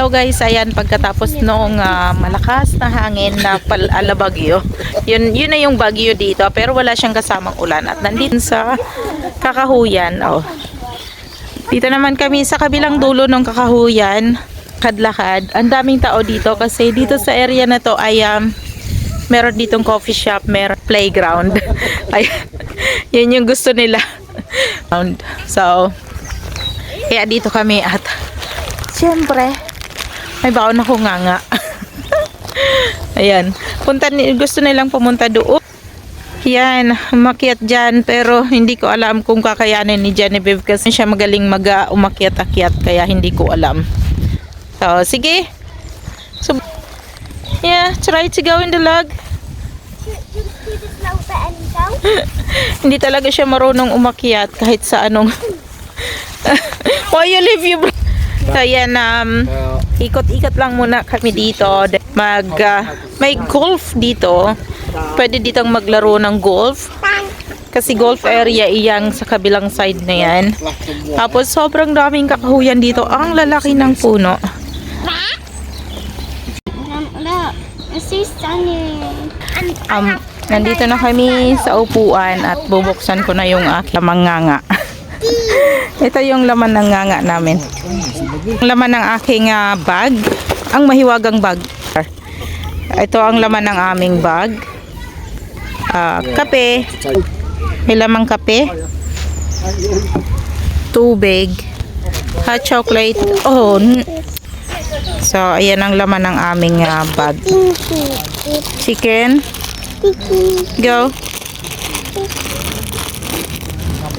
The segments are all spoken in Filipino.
So guys, ayan, pagkatapos noong malakas na hangin na bagyo, yun na yung bagyo dito, pero wala siyang kasamang ulan. At nandito sa Kakahuyan, oh. Dito naman kami sa kabilang dulo ng Kakahuyan, lakad-lakad. Ang daming tao dito kasi dito sa area na to ay meron ditong coffee shop, meron playground. Ay, yun yung gusto nila. So, kaya dito kami at siyempre, may baon ako nga. Ayan. Gusto nilang pumunta doon. Yan, umakyat dyan. Pero hindi ko alam kung kakayanin ni Genevieve kasi siya magaling umakyat-akyat. Kaya hindi ko alam. So, sige. So, yeah, try to go in the log. Hindi talaga siya marunong umakyat kahit sa anong. Why you leave you? So yan, ikot-ikot lang muna kami dito. May golf dito. Pwede ditong maglaro ng golf. Kasi golf area iyang sa kabilang side na yan. Tapos sobrang daming kakahuyan dito. Ang lalaki ng puno. Nandito na kami sa upuan at bubuksan ko na yung lamang nganga. Ito yung laman ng nganga namin. Laman ng aking bag. Ang mahiwagang bag. Ito ang laman ng aming bag. Kape. May lamang kape. Tubig. Hot chocolate. Oh. So, ayan ang laman ng aming bag. Chicken. Go.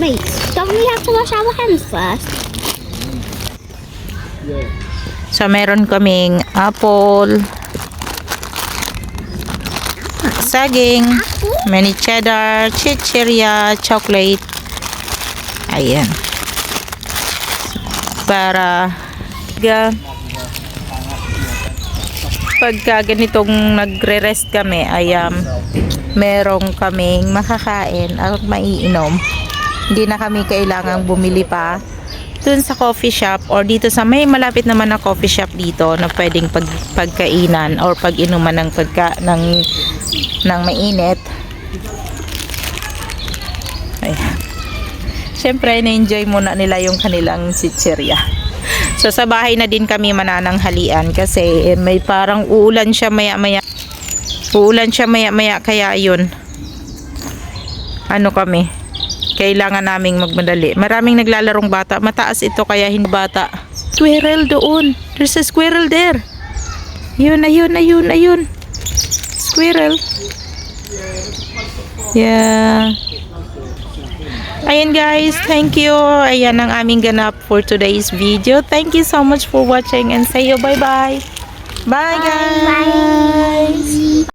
Wait, don't we have to wash our hands first? So, meron kaming apple, saging, mini cheddar, chichirya, chocolate. Ayan. Para pagka ganitong nagre-rest kami ay merong kaming makakain at maiinom. Hindi na kami kailangang bumili pa dun sa coffee shop or dito sa may malapit naman na coffee shop dito na pwedeng pagkainan or pag-inuman ng mainit. Ayan. Siyempre, na-enjoy muna nila yung kanilang chichirya. So, sa bahay na din kami manananghalian kasi may parang uulan siya maya-maya. Uulan siya maya-maya kaya yun. Ano kami? Kailangan naming magmadali. Maraming naglalarong bata. Mataas ito kaya hindi bata. Squirrel doon. There's a squirrel there. Ayun, ayun, ayun, ayun. Squirrel. Yeah. Ayan guys, thank you. Ayan ang aming ganap for today's video. Thank you so much for watching and say bye-bye. Bye guys.